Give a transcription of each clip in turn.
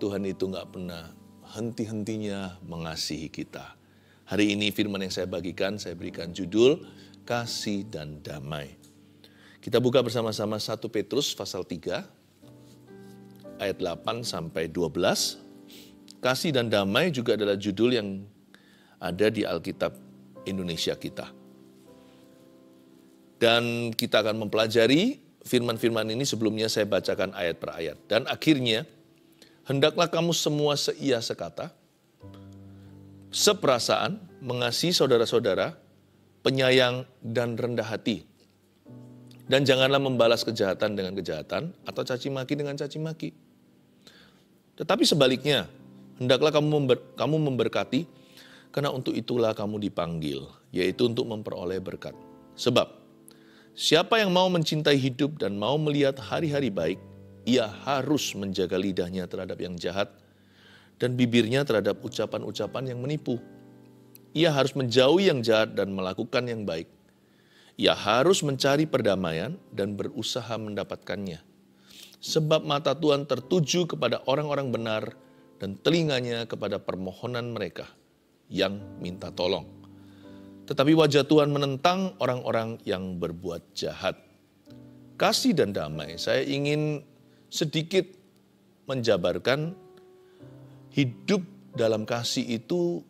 Tuhan itu nggak pernah henti-hentinya mengasihi kita. Hari ini firman yang saya bagikan, saya berikan judul Kasih dan Damai. Kita buka bersama-sama 1 Petrus pasal 3, ayat 8 sampai 12. Kasih dan Damai juga adalah judul yang ada di Alkitab Indonesia kita. Dan kita akan mempelajari firman-firman ini, sebelumnya saya bacakan ayat per ayat. Dan akhirnya, hendaklah kamu semua seia sekata, seperasaan, mengasihi saudara-saudara, penyayang dan rendah hati. Dan janganlah membalas kejahatan dengan kejahatan atau caci maki dengan caci maki. Tetapi sebaliknya, hendaklah kamu memberkati, karena untuk itulah kamu dipanggil, yaitu untuk memperoleh berkat. Sebab, siapa yang mau mencintai hidup dan mau melihat hari-hari baik, ia harus menjaga lidahnya terhadap yang jahat dan bibirnya terhadap ucapan-ucapan yang menipu. Ia harus menjauhi yang jahat dan melakukan yang baik. Ia harus mencari perdamaian dan berusaha mendapatkannya. Sebab mata Tuhan tertuju kepada orang-orang benar dan telinganya kepada permohonan mereka yang minta tolong. Tetapi wajah Tuhan menentang orang-orang yang berbuat jahat. Kasih dan damai, saya ingin sedikit menjabarkan hidup dalam kasih itu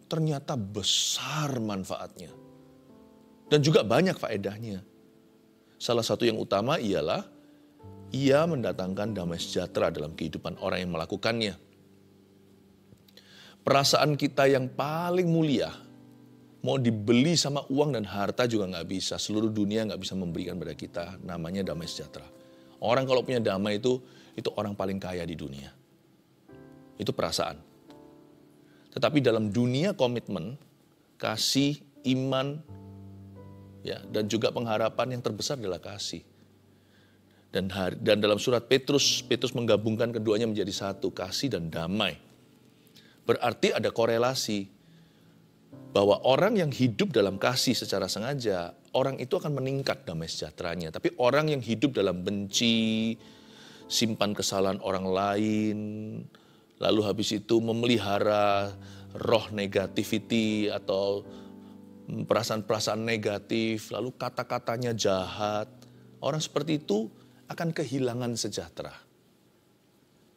ternyata besar manfaatnya. Dan juga banyak faedahnya. Salah satu yang utama ialah ia mendatangkan damai sejahtera dalam kehidupan orang yang melakukannya. Perasaan kita yang paling mulia, mau dibeli sama uang dan harta juga nggak bisa. Seluruh dunia nggak bisa memberikan pada kita, namanya damai sejahtera. Orang kalau punya damai itu orang paling kaya di dunia. Itu perasaan. Tetapi dalam dunia komitmen, kasih, iman, ya, dan juga pengharapan yang terbesar adalah kasih. Dan dalam surat Petrus menggabungkan keduanya menjadi satu, kasih dan damai. Berarti ada korelasi bahwa orang yang hidup dalam kasih secara sengaja, orang itu akan meningkat damai sejahteranya. Tapi orang yang hidup dalam benci, simpan kesalahan orang lain, lalu habis itu memelihara roh negativity atau perasaan-perasaan negatif, lalu kata-katanya jahat, orang seperti itu akan kehilangan sejahtera.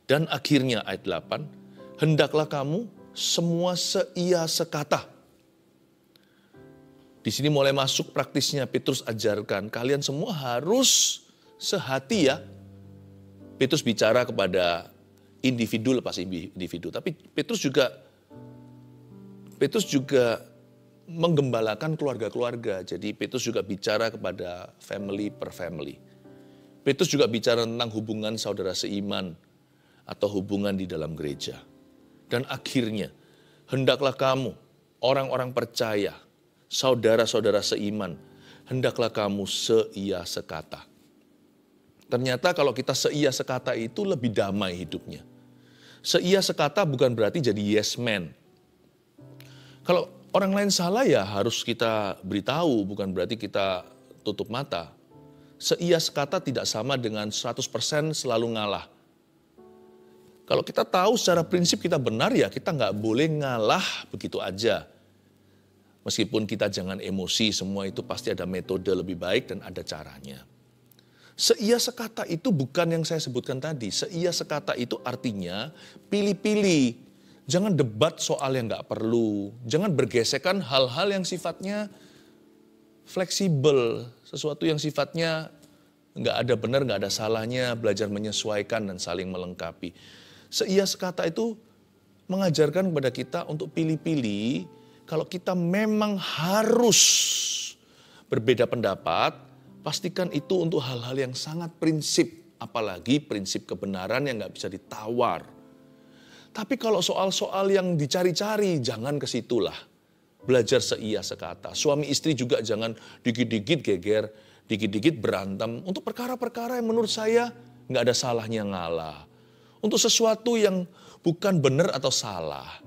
Dan akhirnya ayat 8, hendaklah kamu semua seia sekata. Di sini mulai masuk praktisnya, Petrus ajarkan, kalian semua harus sehati ya. Petrus bicara kepada individu lepas individu, tapi Petrus juga menggembalakan keluarga-keluarga. Jadi Petrus juga bicara kepada family per family. Petrus juga bicara tentang hubungan saudara seiman atau hubungan di dalam gereja. Dan akhirnya, hendaklah kamu, orang-orang percaya, saudara-saudara seiman, hendaklah kamu seia sekata. Ternyata kalau kita seia sekata itu lebih damai hidupnya. Seia sekata bukan berarti jadi yes man. Kalau orang lain salah ya harus kita beritahu, bukan berarti kita tutup mata. Seia sekata tidak sama dengan 100% selalu ngalah. Kalau kita tahu secara prinsip kita benar ya kita nggak boleh ngalah begitu aja. Meskipun kita jangan emosi, semua itu pasti ada metode lebih baik dan ada caranya. Seia sekata itu bukan yang saya sebutkan tadi. Seia sekata itu artinya pilih-pilih. Jangan debat soal yang nggak perlu. Jangan bergesekan hal-hal yang sifatnya fleksibel. Sesuatu yang sifatnya nggak ada benar, nggak ada salahnya. Belajar menyesuaikan dan saling melengkapi. Seia sekata itu mengajarkan kepada kita untuk pilih-pilih. Kalau kita memang harus berbeda pendapat, pastikan itu untuk hal-hal yang sangat prinsip. Apalagi prinsip kebenaran yang nggak bisa ditawar. Tapi kalau soal-soal yang dicari-cari, jangan ke situlah. Belajar seia sekata. Suami istri juga jangan dikit-dikit geger, dikit-dikit berantem. Untuk perkara-perkara yang menurut saya nggak ada salahnya ngalah. Untuk sesuatu yang bukan benar atau salah.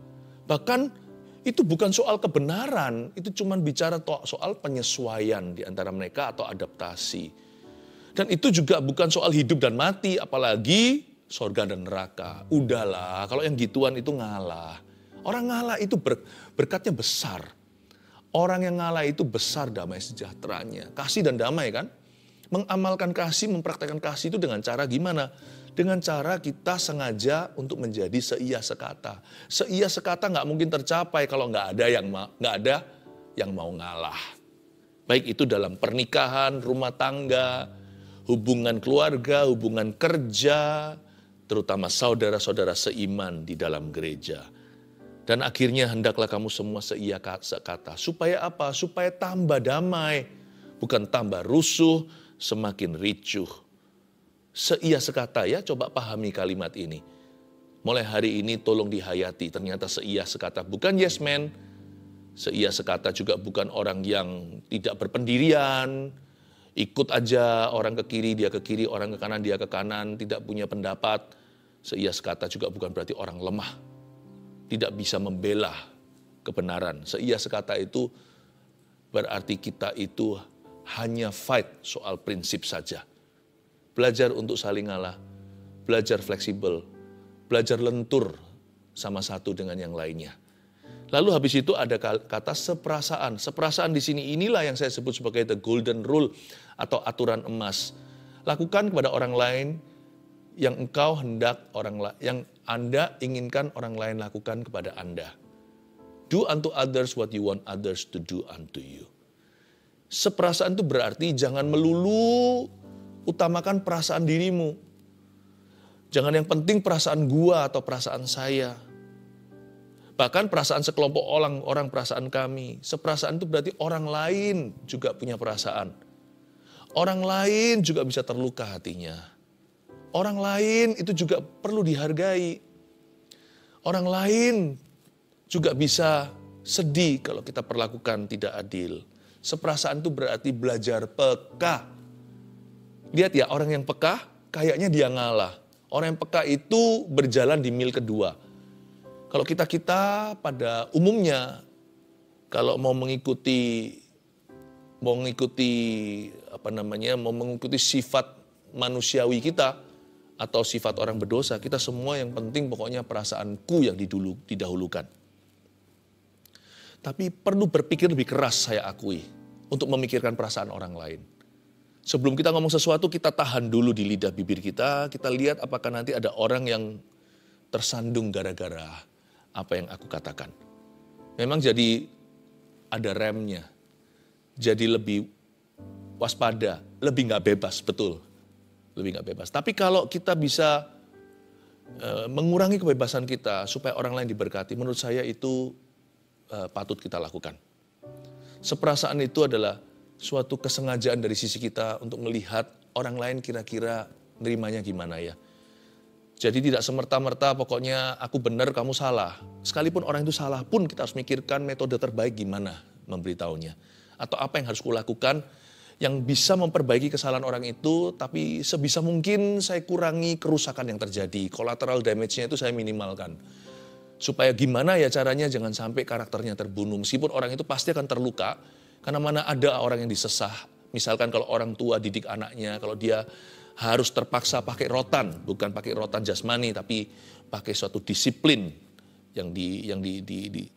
Bahkan itu bukan soal kebenaran, itu cuma bicara soal penyesuaian di antara mereka atau adaptasi. Dan itu juga bukan soal hidup dan mati, apalagi sorga dan neraka. Udahlah, kalau yang gituan itu ngalah. Orang ngalah itu berkatnya besar. Orang yang ngalah itu besar damai sejahteranya. Kasih dan damai kan? Mengamalkan kasih, mempraktekkan kasih itu dengan cara gimana? Dengan cara kita sengaja untuk menjadi seia sekata. Seia sekata nggak mungkin tercapai kalau nggak ada yang mau ngalah. Baik itu dalam pernikahan, rumah tangga, hubungan keluarga, hubungan kerja, terutama saudara-saudara seiman di dalam gereja. Dan akhirnya hendaklah kamu semua seia sekata. Supaya apa? Supaya tambah damai. Bukan tambah rusuh, semakin ricuh. Seia sekata ya, coba pahami kalimat ini. Mulai hari ini tolong dihayati, ternyata seia sekata. Bukan yes man, seia sekata juga bukan orang yang tidak berpendirian, ikut aja orang ke kiri, dia ke kiri, orang ke kanan, dia ke kanan, tidak punya pendapat. Seia sekata juga bukan berarti orang lemah, tidak bisa membela kebenaran. Seia sekata itu berarti kita itu hanya fight soal prinsip saja. Belajar untuk saling ngalah, belajar fleksibel, belajar lentur sama satu dengan yang lainnya. Lalu habis itu ada kata seperasaan. Seperasaan di sini inilah yang saya sebut sebagai the golden rule atau aturan emas. Lakukan kepada orang lain yang yang Anda inginkan orang lain lakukan kepada Anda. Do unto others what you want others to do unto you. Seperasaan itu berarti jangan melulu utamakan perasaan dirimu. Jangan yang penting perasaan gua atau perasaan saya. Bahkan perasaan sekelompok orang perasaan kami. Seperasaan itu berarti orang lain juga punya perasaan. Orang lain juga bisa terluka hatinya. Orang lain itu juga perlu dihargai. Orang lain juga bisa sedih kalau kita perlakukan tidak adil. Seperasaan itu berarti belajar peka. Lihat ya, orang yang peka kayaknya dia ngalah. Orang yang peka itu berjalan di mil kedua. Kalau kita pada umumnya kalau mau mengikuti sifat manusiawi kita atau sifat orang berdosa, kita semua yang penting pokoknya perasaanku yang didahulukan. Tapi perlu berpikir lebih keras, saya akui, untuk memikirkan perasaan orang lain. Sebelum kita ngomong sesuatu, kita tahan dulu di lidah bibir kita lihat apakah nanti ada orang yang tersandung gara-gara apa yang aku katakan. Memang jadi ada remnya, jadi lebih waspada, lebih nggak bebas, betul. Lebih nggak bebas. Tapi kalau kita bisa mengurangi kebebasan kita supaya orang lain diberkati, menurut saya itu patut kita lakukan. Seperasaan itu adalah suatu kesengajaan dari sisi kita untuk melihat orang lain kira-kira nerimanya gimana ya. Jadi tidak semerta-merta pokoknya aku benar kamu salah. Sekalipun orang itu salah pun kita harus mikirkan metode terbaik gimana memberitahunya. Atau apa yang harus kulakukan yang bisa memperbaiki kesalahan orang itu, tapi sebisa mungkin saya kurangi kerusakan yang terjadi. Collateral damage-nya itu saya minimalkan. Supaya gimana ya caranya jangan sampai karakternya terbunuh. Meskipun orang itu pasti akan terluka, karena mana ada orang yang disesah. Misalkan kalau orang tua didik anaknya, kalau dia harus terpaksa pakai rotan, bukan pakai rotan jasmani, tapi pakai suatu disiplin yang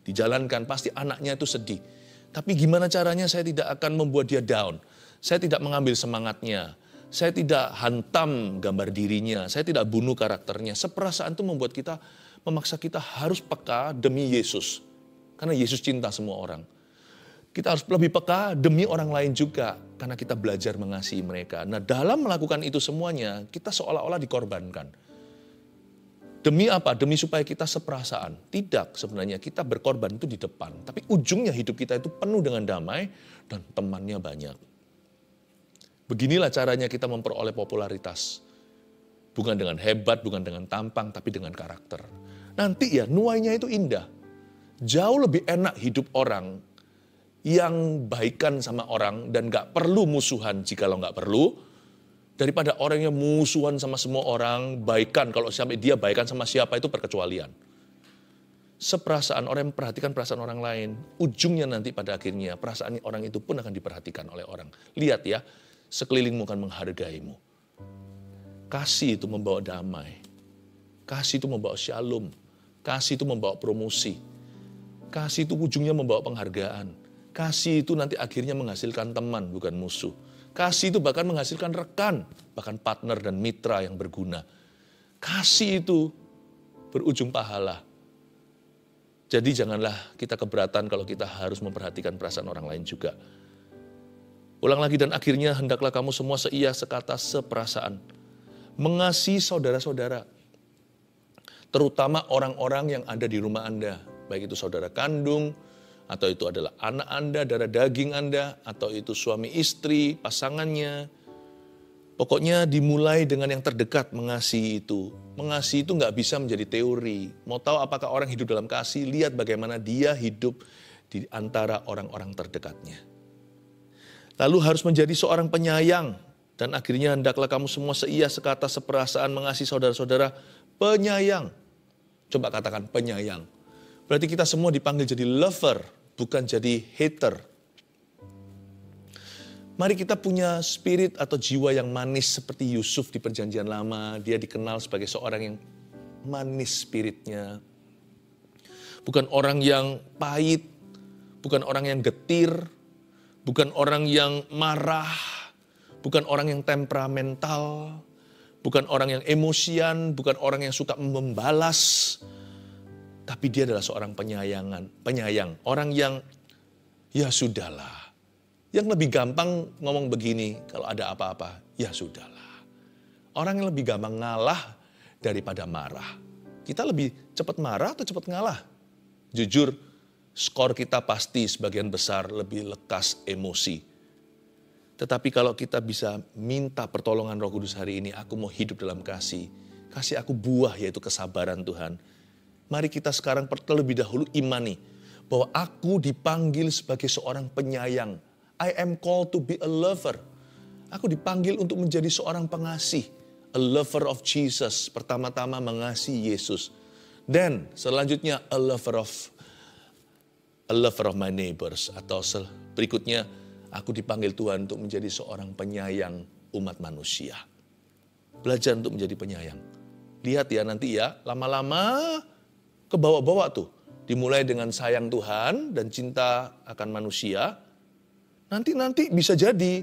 dijalankan, pasti anaknya itu sedih. Tapi gimana caranya saya tidak akan membuat dia down. Saya tidak mengambil semangatnya. Saya tidak hantam gambar dirinya. Saya tidak bunuh karakternya. Seperasaan itu membuat kita, memaksa kita harus peka demi Yesus. Karena Yesus cinta semua orang. Kita harus lebih peka demi orang lain juga. Karena kita belajar mengasihi mereka. Nah dalam melakukan itu semuanya, kita seolah-olah dikorbankan. Demi apa? Demi supaya kita seperasaan. Tidak, sebenarnya kita berkorban itu di depan. Tapi ujungnya hidup kita itu penuh dengan damai dan temannya banyak. Beginilah caranya kita memperoleh popularitas. Bukan dengan hebat, bukan dengan tampang, tapi dengan karakter. Nanti ya nuainya itu indah. Jauh lebih enak hidup orang yang baikan sama orang dan gak perlu musuhan jikalau gak perlu, daripada orang yang musuhan sama semua orang, baikan kalau sampai dia baikan sama siapa itu perkecualian. Seperasaan, orang yang memperhatikan perasaan orang lain, ujungnya nanti pada akhirnya perasaan orang itu pun akan diperhatikan oleh orang. Lihat ya, sekelilingmu akan menghargaimu. Kasih itu membawa damai. Kasih itu membawa shalom. Kasih itu membawa promosi. Kasih itu ujungnya membawa penghargaan. Kasih itu nanti akhirnya menghasilkan teman, bukan musuh. Kasih itu bahkan menghasilkan rekan, bahkan partner dan mitra yang berguna. Kasih itu berujung pahala. Jadi janganlah kita keberatan kalau kita harus memperhatikan perasaan orang lain juga. Ulang lagi, dan akhirnya hendaklah kamu semua seia, sekata, seperasaan. Mengasihi saudara-saudara. Terutama orang-orang yang ada di rumah Anda. Baik itu saudara kandung, atau itu adalah anak Anda, darah daging Anda, atau itu suami istri, pasangannya. Pokoknya dimulai dengan yang terdekat, mengasihi itu. Mengasihi itu nggak bisa menjadi teori. Mau tahu apakah orang hidup dalam kasih, lihat bagaimana dia hidup di antara orang-orang terdekatnya. Lalu harus menjadi seorang penyayang. Dan akhirnya hendaklah kamu semua seia, sekata, seperasaan, mengasihi saudara-saudara, penyayang. Coba katakan penyayang. Berarti kita semua dipanggil jadi lover, bukan jadi hater. Mari kita punya spirit atau jiwa yang manis seperti Yusuf di Perjanjian Lama. Dia dikenal sebagai seorang yang manis spiritnya. Bukan orang yang pahit, bukan orang yang getir, bukan orang yang marah, bukan orang yang temperamental, bukan orang yang emosian, bukan orang yang suka membalas. Tapi dia adalah seorang penyayang. Orang yang, ya sudahlah. Yang lebih gampang ngomong begini, kalau ada apa-apa, ya sudahlah. Orang yang lebih gampang ngalah daripada marah. Kita lebih cepat marah atau cepat ngalah? Jujur, skor kita pasti sebagian besar lebih lekas emosi. Tetapi kalau kita bisa minta pertolongan Roh Kudus hari ini, aku mau hidup dalam kasih. Kasih aku buah, yaitu kesabaran Tuhan. Mari kita sekarang terlebih dahulu imani bahwa aku dipanggil sebagai seorang penyayang. I am called to be a lover. Aku dipanggil untuk menjadi seorang pengasih. A lover of Jesus. Pertama-tama mengasihi Yesus. Dan selanjutnya a lover of my neighbors. Atau berikutnya aku dipanggil Tuhan untuk menjadi seorang penyayang umat manusia. Belajar untuk menjadi penyayang. Lihat ya nanti ya, lama-lama kebawa-bawa tuh. Dimulai dengan sayang Tuhan dan cinta akan manusia. Nanti bisa jadi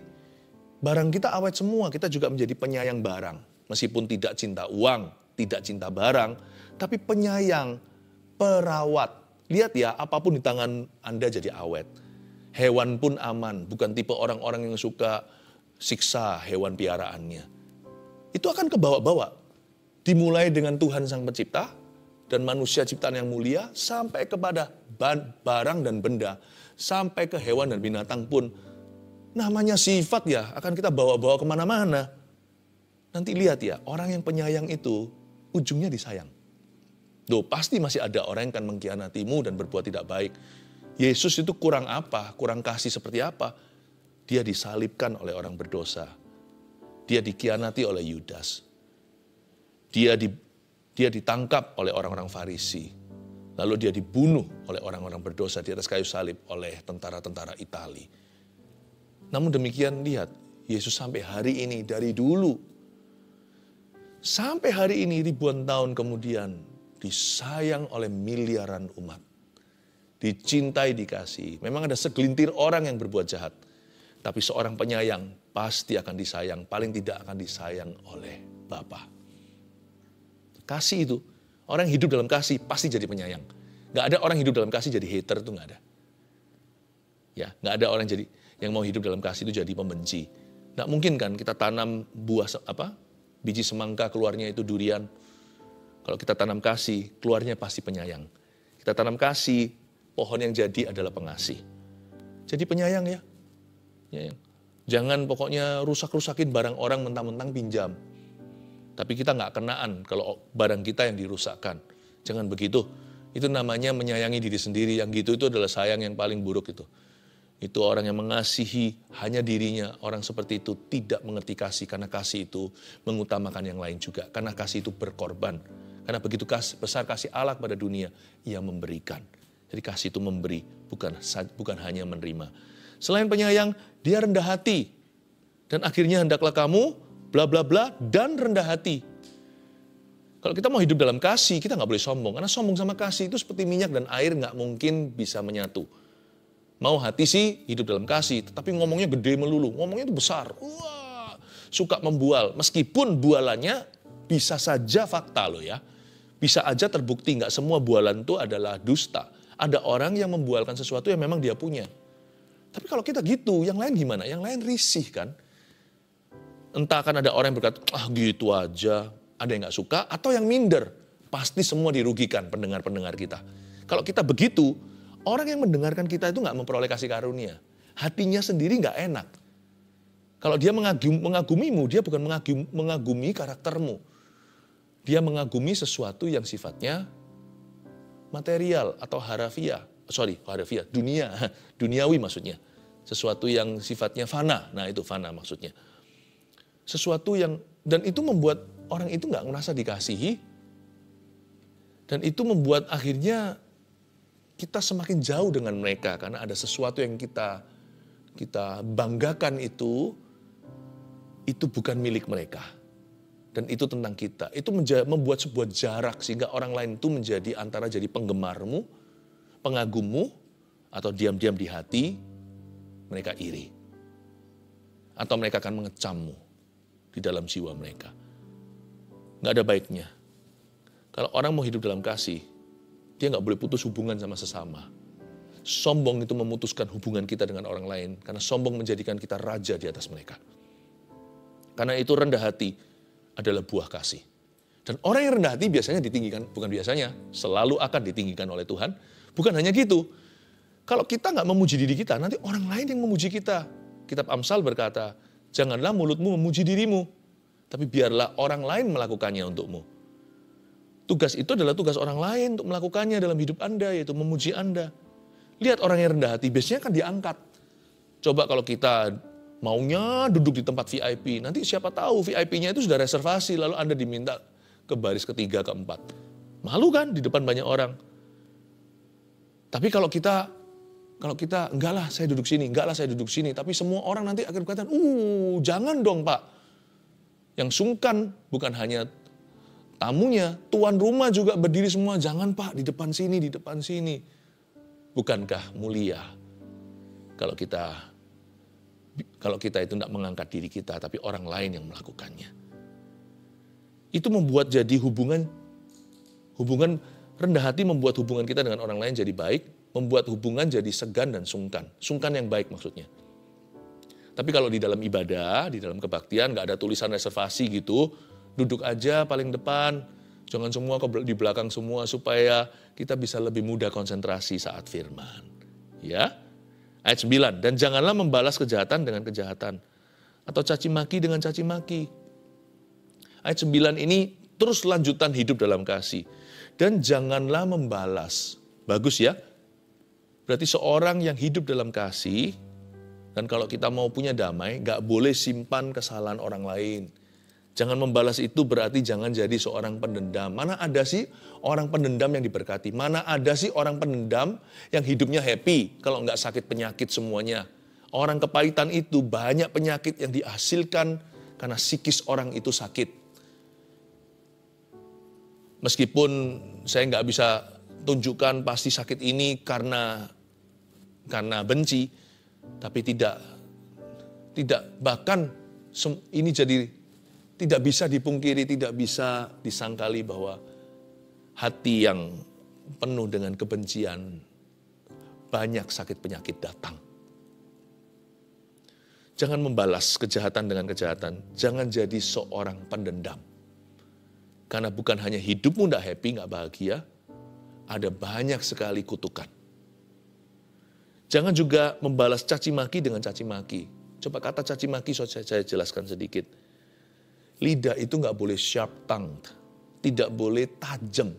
barang kita awet semua. Kita juga menjadi penyayang barang. Meskipun tidak cinta uang, tidak cinta barang. Tapi penyayang, perawat. Lihat ya, apapun di tangan Anda jadi awet. Hewan pun aman. Bukan tipe orang-orang yang suka siksa hewan piaraannya. Itu akan kebawa-bawa. Dimulai dengan Tuhan Sang Pencipta dan manusia ciptaan yang mulia, sampai kepada barang dan benda, sampai ke hewan dan binatang pun. Namanya sifat ya, akan kita bawa-bawa kemana-mana. Nanti lihat ya, orang yang penyayang itu, ujungnya disayang. Loh, pasti masih ada orang yang akan mengkhianatimu dan berbuat tidak baik. Yesus itu kurang apa? Kurang kasih seperti apa? Dia disalibkan oleh orang berdosa. Dia dikhianati oleh Yudas. Dia ditangkap oleh orang-orang Farisi. Lalu dia dibunuh oleh orang-orang berdosa di atas kayu salib oleh tentara-tentara Itali. Namun demikian lihat, Yesus sampai hari ini dari dulu. Sampai hari ini ribuan tahun kemudian disayang oleh miliaran umat. Dicintai, dikasihi. Memang ada segelintir orang yang berbuat jahat. Tapi seorang penyayang pasti akan disayang. Paling tidak akan disayang oleh Bapa. Kasih itu, orang yang hidup dalam kasih pasti jadi penyayang. Gak ada orang hidup dalam kasih jadi hater, itu gak ada. Ya, gak ada orang yang mau hidup dalam kasih itu jadi pembenci. Gak mungkin kan kita tanam biji semangka keluarnya itu durian. Kalau kita tanam kasih, keluarnya pasti penyayang. Kita tanam kasih, pohon yang jadi adalah pengasih. Jadi penyayang ya. Penyayang. Jangan pokoknya rusak-rusakin barang orang mentang-mentang pinjam. Tapi kita nggak kenaan kalau barang kita yang dirusakkan. Jangan begitu. Itu namanya menyayangi diri sendiri. Yang gitu itu adalah sayang yang paling buruk itu. Itu orang yang mengasihi hanya dirinya. Orang seperti itu tidak mengerti kasih. Karena kasih itu mengutamakan yang lain juga. Karena kasih itu berkorban. Karena begitu besar kasih Allah kepada dunia, Ia memberikan. Jadi kasih itu memberi, bukan hanya menerima. Selain penyayang, dia rendah hati. Dan akhirnya hendaklah kamu bla bla bla dan rendah hati. Kalau kita mau hidup dalam kasih, kita nggak boleh sombong. Karena sombong sama kasih itu seperti minyak dan air nggak mungkin bisa menyatu. Mau hati sih hidup dalam kasih, tetapi ngomongnya gede melulu, ngomongnya itu besar. Wah, suka membual. Meskipun bualannya bisa saja fakta loh ya. Bisa aja terbukti nggak semua bualan itu adalah dusta. Ada orang yang membualkan sesuatu yang memang dia punya. Tapi kalau kita gitu, yang lain gimana? Yang lain risih kan? Entah akan ada orang yang berkata, gitu aja. Ada yang gak suka atau yang minder. Pasti semua dirugikan pendengar-pendengar kita. Kalau kita begitu, orang yang mendengarkan kita itu gak memperoleh kasih karunia. Hatinya sendiri gak enak. Kalau dia mengagumimu, dia bukan mengagumi karaktermu. Dia mengagumi sesuatu yang sifatnya material atau harafiah. Duniawi maksudnya. Sesuatu yang sifatnya fana. Nah itu fana maksudnya. Sesuatu yang, dan itu membuat orang itu nggak merasa dikasihi, dan itu membuat akhirnya kita semakin jauh dengan mereka karena ada sesuatu yang kita banggakan itu bukan milik mereka, dan itu tentang kita. Itu membuat sebuah jarak sehingga orang lain itu menjadi antara jadi penggemarmu, pengagummu, atau diam-diam di hati mereka iri, atau mereka akan mengecammu di dalam jiwa mereka. Nggak ada baiknya. Kalau orang mau hidup dalam kasih, dia nggak boleh putus hubungan sama sesama. Sombong itu memutuskan hubungan kita dengan orang lain, karena sombong menjadikan kita raja di atas mereka. Karena itu rendah hati adalah buah kasih. Dan orang yang rendah hati biasanya ditinggikan, bukan biasanya, selalu akan ditinggikan oleh Tuhan. Bukan hanya gitu, kalau kita nggak memuji diri kita, nanti orang lain yang memuji kita. Kitab Amsal berkata, janganlah mulutmu memuji dirimu, tapi biarlah orang lain melakukannya untukmu. Tugas itu adalah tugas orang lain untuk melakukannya dalam hidup Anda, yaitu memuji Anda. Lihat orang yang rendah hati, biasanya kan diangkat. Coba kalau kita maunya duduk di tempat VIP, nanti siapa tahu VIP-nya itu sudah reservasi, lalu Anda diminta ke baris ketiga, keempat. Malu kan di depan banyak orang. Tapi kalau kita enggak lah saya duduk sini, tapi semua orang nanti akan berkata, jangan dong Pak. Yang sungkan bukan hanya tamunya, tuan rumah juga berdiri semua, jangan Pak, di depan sini. Bukankah mulia kalau kita itu tidak mengangkat diri kita, tapi orang lain yang melakukannya. Itu membuat jadi hubungan rendah hati, membuat hubungan kita dengan orang lain jadi baik, membuat hubungan jadi segan dan sungkan. Sungkan yang baik maksudnya. Tapi kalau di dalam ibadah, di dalam kebaktian, gak ada tulisan reservasi gitu, duduk aja paling depan, jangan semua di belakang semua, supaya kita bisa lebih mudah konsentrasi saat firman. Ya, ayat 9, dan janganlah membalas kejahatan dengan kejahatan, atau caci maki dengan caci maki. Ayat 9 ini terus lanjutan hidup dalam kasih. Dan janganlah membalas. Bagus ya. Berarti seorang yang hidup dalam kasih, dan kalau kita mau punya damai, gak boleh simpan kesalahan orang lain. Jangan membalas itu berarti jangan jadi seorang pendendam. Mana ada sih orang pendendam yang diberkati? Mana ada sih orang pendendam yang hidupnya happy kalau gak sakit penyakit semuanya? Orang kepahitan itu banyak penyakit yang dihasilkan karena psikis orang itu sakit. Meskipun saya nggak bisa tunjukkan pasti sakit ini karena benci, tapi tidak bahkan ini jadi tidak bisa dipungkiri, tidak bisa disangkali bahwa hati yang penuh dengan kebencian banyak sakit penyakit datang. Jangan membalas kejahatan dengan kejahatan, jangan jadi seorang pendendam. Karena bukan hanya hidupmu tidak happy, nggak bahagia, ada banyak sekali kutukan. Jangan juga membalas caci maki dengan caci maki. Coba kata caci maki saya jelaskan sedikit. Lidah itu nggak boleh sharp tongued, tidak boleh tajam.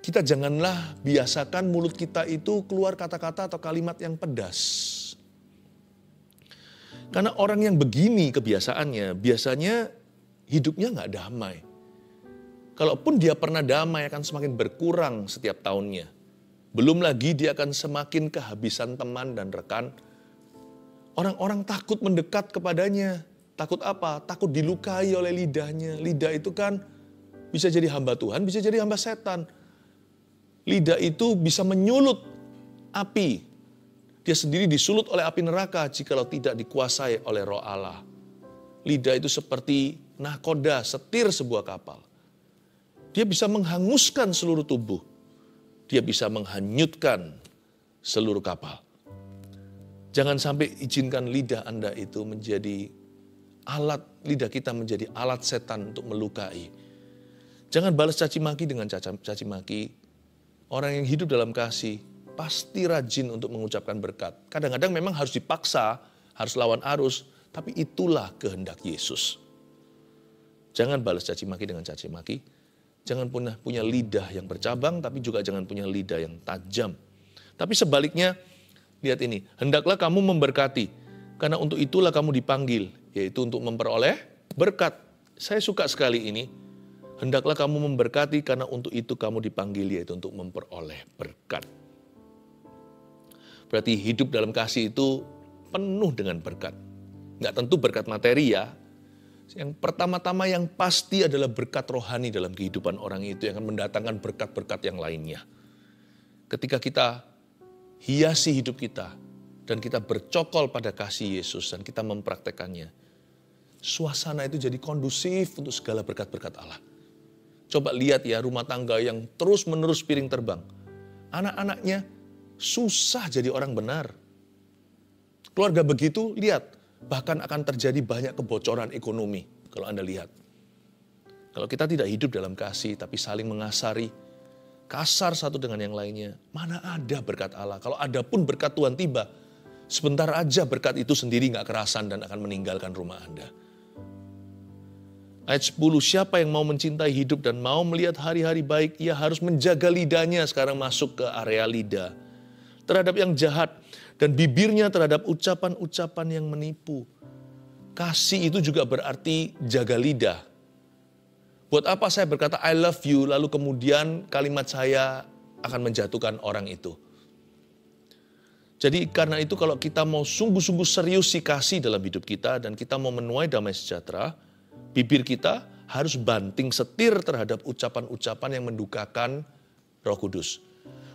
Kita janganlah biasakan mulut kita itu keluar kata-kata atau kalimat yang pedas. Karena orang yang begini kebiasaannya, biasanya hidupnya nggak damai. Kalaupun dia pernah damai akan semakin berkurang setiap tahunnya. Belum lagi dia akan semakin kehabisan teman dan rekan. Orang-orang takut mendekat kepadanya. Takut apa? Takut dilukai oleh lidahnya. Lidah itu kan bisa jadi hamba Tuhan, bisa jadi hamba setan. Lidah itu bisa menyulut api. Dia sendiri disulut oleh api neraka jikalau tidak dikuasai oleh Roh Allah. Lidah itu seperti nahkoda, setir sebuah kapal. Dia bisa menghanguskan seluruh tubuh. Dia bisa menghanyutkan seluruh kapal. Jangan sampai izinkan lidah Anda itu menjadi alat, lidah kita menjadi alat setan untuk melukai. Jangan balas caci maki dengan caci maki. Orang yang hidup dalam kasih pasti rajin untuk mengucapkan berkat. Kadang-kadang memang harus dipaksa, harus lawan arus, tapi itulah kehendak Yesus. Jangan balas caci maki dengan caci maki. Jangan punya lidah yang bercabang, tapi juga jangan punya lidah yang tajam. Tapi sebaliknya, lihat ini, hendaklah kamu memberkati, karena untuk itulah kamu dipanggil, yaitu untuk memperoleh berkat. Saya suka sekali ini. Hendaklah kamu memberkati karena untuk itu kamu dipanggil, yaitu untuk memperoleh berkat. Berarti hidup dalam kasih itu penuh dengan berkat. Nggak tentu berkat materi ya. Yang pertama-tama yang pasti adalah berkat rohani dalam kehidupan orang itu yang akan mendatangkan berkat-berkat yang lainnya. Ketika kita hiasi hidup kita dan kita bercokol pada kasih Yesus dan kita mempraktekannya, suasana itu jadi kondusif untuk segala berkat-berkat Allah. Coba lihat ya rumah tangga yang terus-menerus piring terbang. Anak-anaknya susah jadi orang benar. Keluarga begitu, lihat. Bahkan akan terjadi banyak kebocoran ekonomi. Kalau Anda lihat. Kalau kita tidak hidup dalam kasih, tapi saling mengasari. Kasar satu dengan yang lainnya. Mana ada berkat Allah. Kalau ada pun berkat Tuhan tiba. Sebentar aja berkat itu sendiri gak kerasan dan akan meninggalkan rumah Anda. Ayat 10, siapa yang mau mencintai hidup dan mau melihat hari-hari baik, ia harus menjaga lidahnya sekarang masuk ke area lidah. Terhadap yang jahat dan bibirnya terhadap ucapan-ucapan yang menipu. Kasih itu juga berarti jaga lidah. Buat apa saya berkata I love you, lalu kemudian kalimat saya akan menjatuhkan orang itu. Jadi karena itu kalau kita mau sungguh-sungguh serius si kasih dalam hidup kita dan kita mau menuai damai sejahtera, bibir kita harus banting setir terhadap ucapan-ucapan yang mendukakan Roh Kudus.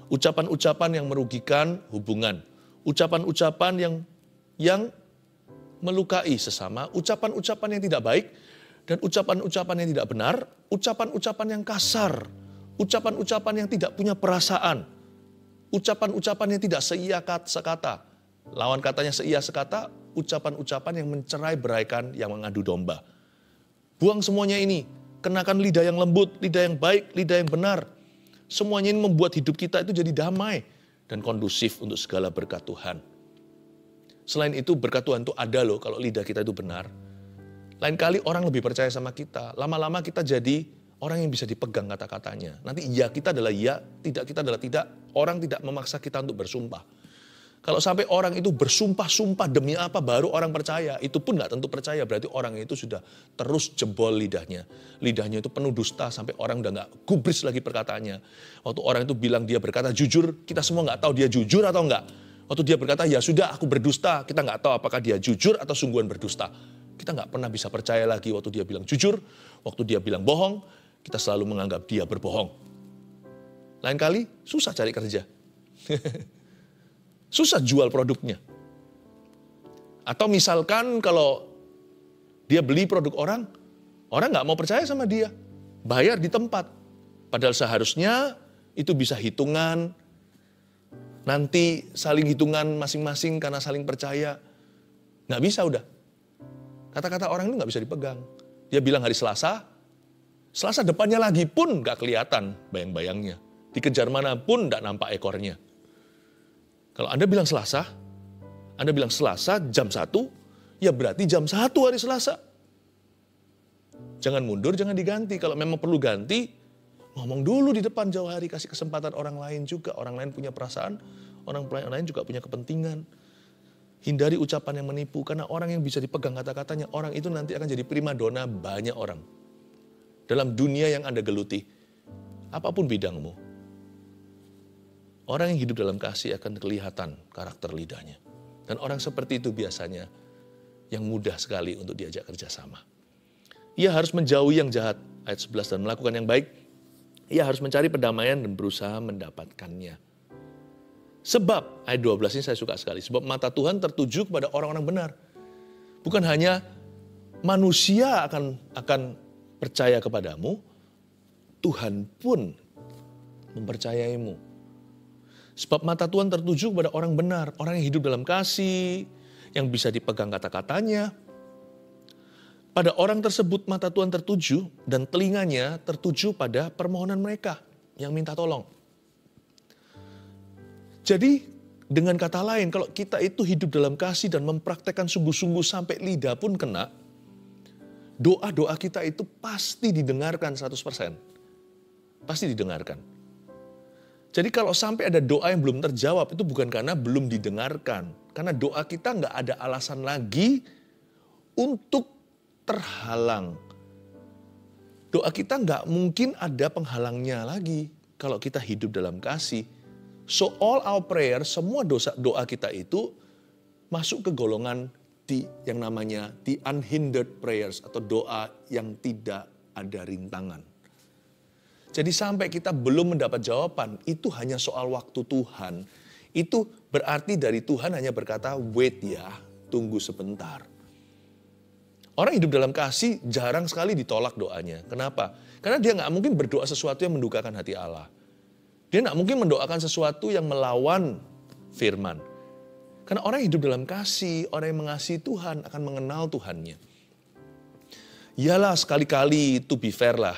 Ucapan-ucapan yang merugikan hubungan. Ucapan-ucapan yang melukai sesama. Ucapan-ucapan yang tidak baik. Dan ucapan-ucapan yang tidak benar. Ucapan-ucapan yang kasar. Ucapan-ucapan yang tidak punya perasaan. Ucapan-ucapan yang tidak seia sekata. Lawan katanya seia sekata. Ucapan-ucapan yang mencerai beraikan, yang mengadu domba. Buang semuanya ini, kenakan lidah yang lembut, lidah yang baik, lidah yang benar. Semuanya ini membuat hidup kita itu jadi damai dan kondusif untuk segala berkat Tuhan. Selain itu berkat Tuhan itu ada loh kalau lidah kita itu benar. Lain kali orang lebih percaya sama kita, lama-lama kita jadi orang yang bisa dipegang kata-katanya. Nanti iya kita adalah iya, tidak kita adalah tidak, orang tidak memaksa kita untuk bersumpah. Kalau sampai orang itu bersumpah-sumpah demi apa baru orang percaya, itu pun nggak tentu percaya, berarti orang itu sudah terus jebol lidahnya. Lidahnya itu penuh dusta sampai orang udah nggak gubris lagi perkataannya. Waktu orang itu bilang dia berkata jujur, kita semua nggak tahu dia jujur atau enggak. Waktu dia berkata ya sudah aku berdusta, kita nggak tahu apakah dia jujur atau sungguhan berdusta. Kita nggak pernah bisa percaya lagi waktu dia bilang jujur, waktu dia bilang bohong, kita selalu menganggap dia berbohong. Lain kali susah cari kerja. Susah jual produknya. Atau misalkan kalau dia beli produk orang nggak mau percaya sama dia. Bayar di tempat. Padahal seharusnya itu bisa hitungan. Nanti saling hitungan masing-masing karena saling percaya. Nggak bisa udah. Kata-kata orang itu nggak bisa dipegang. Dia bilang hari Selasa depannya lagi pun nggak kelihatan bayang-bayangnya. Dikejar mana pun nggak nampak ekornya. Kalau Anda bilang Selasa jam 1, ya berarti jam 1 hari Selasa. Jangan mundur, jangan diganti. Kalau memang perlu ganti, ngomong dulu di depan jauh hari, kasih kesempatan orang lain juga. Orang lain punya perasaan, orang lain juga punya kepentingan. Hindari ucapan yang menipu, karena orang yang bisa dipegang kata-katanya, orang itu nanti akan jadi primadona banyak orang. Dalam dunia yang Anda geluti, apapun bidangmu, orang yang hidup dalam kasih akan kelihatan karakter lidahnya. Dan orang seperti itu biasanya yang mudah sekali untuk diajak kerjasama. Ia harus menjauhi yang jahat. ayat 11, dan melakukan yang baik, ia harus mencari perdamaian dan berusaha mendapatkannya. Sebab, ayat 12 ini saya suka sekali, sebab mata Tuhan tertuju kepada orang-orang benar. Bukan hanya manusia akan percaya kepadamu, Tuhan pun mempercayaimu. Sebab mata Tuhan tertuju kepada orang benar, orang yang hidup dalam kasih, yang bisa dipegang kata-katanya. Pada orang tersebut mata Tuhan tertuju dan telinganya tertuju pada permohonan mereka yang minta tolong. Jadi dengan kata lain, kalau kita itu hidup dalam kasih dan mempraktekkan sungguh-sungguh sampai lidah pun kena, doa-doa kita itu pasti didengarkan 100%. Pasti didengarkan. Jadi kalau sampai ada doa yang belum terjawab, itu bukan karena belum didengarkan. Karena doa kita nggak ada alasan lagi untuk terhalang. Doa kita nggak mungkin ada penghalangnya lagi kalau kita hidup dalam kasih. So all our prayer, semua doa kita itu masuk ke golongan yang namanya the unhindered prayers atau doa yang tidak ada rintangan. Jadi sampai kita belum mendapat jawaban, itu hanya soal waktu Tuhan. Itu berarti dari Tuhan hanya berkata, wait ya, tunggu sebentar. Orang hidup dalam kasih jarang sekali ditolak doanya. Kenapa? Karena dia nggak mungkin berdoa sesuatu yang mendukakan hati Allah. Dia nggak mungkin mendoakan sesuatu yang melawan firman. Karena orang yang hidup dalam kasih, orang yang mengasihi Tuhan akan mengenal Tuhannya. Iyalah sekali-kali to be fair lah.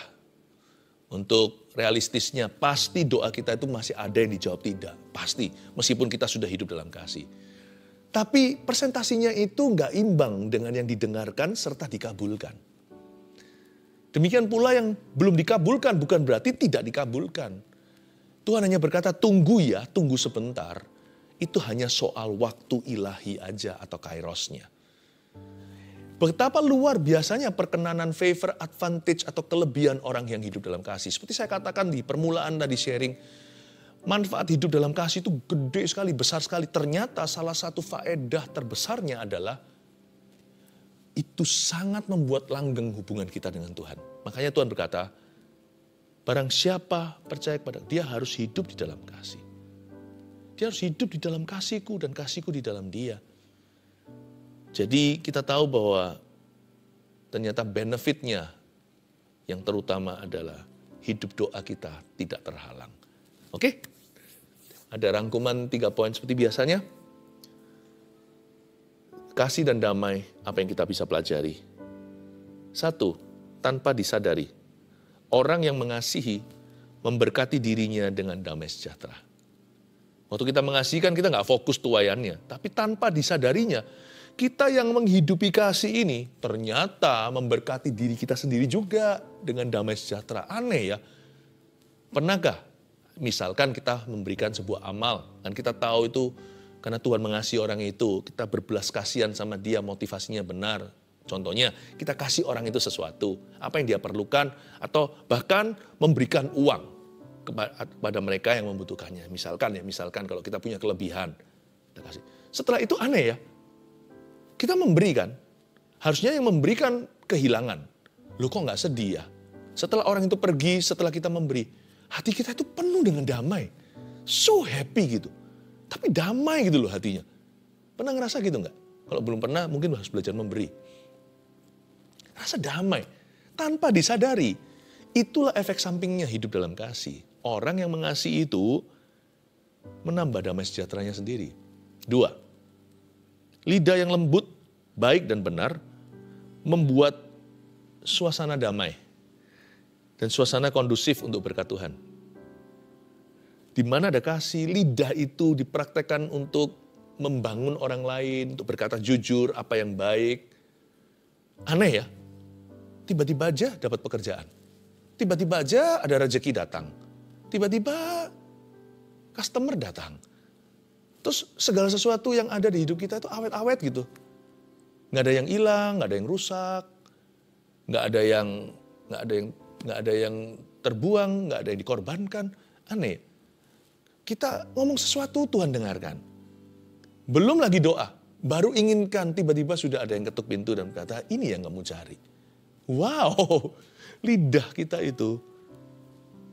Untuk realistisnya, pasti doa kita itu masih ada yang dijawab tidak. Pasti, meskipun kita sudah hidup dalam kasih. Tapi persentasinya itu nggak imbang dengan yang didengarkan serta dikabulkan. Demikian pula yang belum dikabulkan bukan berarti tidak dikabulkan. Tuhan hanya berkata, tunggu ya, tunggu sebentar. Itu hanya soal waktu ilahi aja atau kairosnya. Betapa luar biasanya perkenanan favor, advantage atau kelebihan orang yang hidup dalam kasih. Seperti saya katakan di permulaan tadi sharing, manfaat hidup dalam kasih itu gede sekali, besar sekali. Ternyata salah satu faedah terbesarnya adalah itu sangat membuat langgeng hubungan kita dengan Tuhan. Makanya Tuhan berkata, barang siapa percaya kepada dia harus hidup di dalam kasih. Dia harus hidup di dalam kasihku dan kasihku di dalam dia. Jadi kita tahu bahwa ternyata benefitnya yang terutama adalah hidup doa kita tidak terhalang. Oke? Ada rangkuman 3 poin seperti biasanya. Kasih dan damai, apa yang kita bisa pelajari? 1, tanpa disadari. Orang yang mengasihi memberkati dirinya dengan damai sejahtera. Waktu kita mengasihi kan kita nggak fokus tuayannya. Tapi tanpa disadarinya, kita yang menghidupi kasih ini ternyata memberkati diri kita sendiri juga dengan damai sejahtera. Aneh ya. Pernahkah? Misalkan kita memberikan sebuah amal. Dan kita tahu itu karena Tuhan mengasihi orang itu. Kita berbelas kasihan sama dia, motivasinya benar. Contohnya, kita kasih orang itu sesuatu. Apa yang dia perlukan. Atau bahkan memberikan uang kepada mereka yang membutuhkannya. Misalkan kalau kita punya kelebihan. Kita kasih. Setelah itu aneh ya. Kita memberikan, harusnya yang memberikan kehilangan. Loh kok nggak sedih ya? Setelah orang itu pergi, setelah kita memberi, hati kita itu penuh dengan damai. So happy gitu. Tapi damai gitu loh hatinya. Pernah ngerasa gitu nggak? Kalau belum pernah, mungkin harus belajar memberi. Rasa damai. Tanpa disadari, itulah efek sampingnya hidup dalam kasih. Orang yang mengasihi itu menambah damai sejahteranya sendiri. 2. Lidah yang lembut, baik dan benar, membuat suasana damai dan suasana kondusif untuk berkat Tuhan. Di mana ada kasih, lidah itu dipraktekkan untuk membangun orang lain, untuk berkata jujur, apa yang baik. Aneh ya, tiba-tiba aja dapat pekerjaan. Tiba-tiba aja ada rezeki datang. Tiba-tiba customer datang. Terus segala sesuatu yang ada di hidup kita itu awet-awet gitu. Nggak ada yang hilang, nggak ada yang rusak, nggak ada yang terbuang, nggak ada yang dikorbankan. Aneh. Kita ngomong sesuatu Tuhan dengarkan. Belum lagi doa, baru inginkan tiba-tiba sudah ada yang ketuk pintu dan berkata, ini yang kamu cari. Wow, Lidah kita itu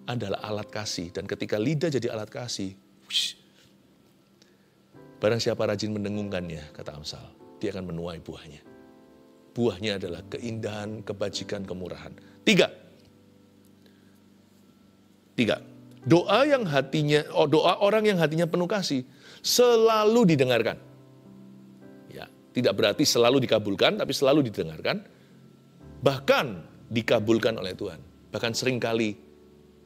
adalah alat kasih. Dan ketika lidah jadi alat kasih, barang siapa rajin mendengungkannya, kata Amsal, dia akan menuai buahnya. Buahnya adalah keindahan, kebajikan, kemurahan. Tiga. Doa orang yang hatinya penuh kasih selalu didengarkan. Ya, tidak berarti selalu dikabulkan, tapi selalu didengarkan. Bahkan dikabulkan oleh Tuhan. Bahkan seringkali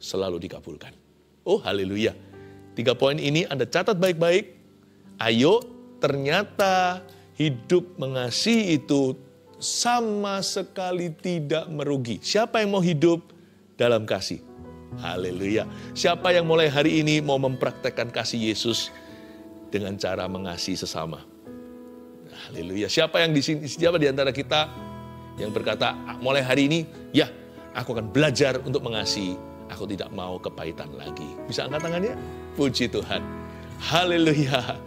selalu dikabulkan. Oh, haleluya. 3 poin ini Anda catat baik-baik. Ayo, ternyata hidup mengasihi itu sama sekali tidak merugi. Siapa yang mau hidup dalam kasih? Haleluya. Siapa yang mulai hari ini mau mempraktekkan kasih Yesus dengan cara mengasihi sesama? Haleluya. Siapa di antara kita yang berkata, mulai hari ini, ya, aku akan belajar untuk mengasihi. Aku tidak mau kepahitan lagi. Bisa angkat tangannya? Puji Tuhan. Haleluya.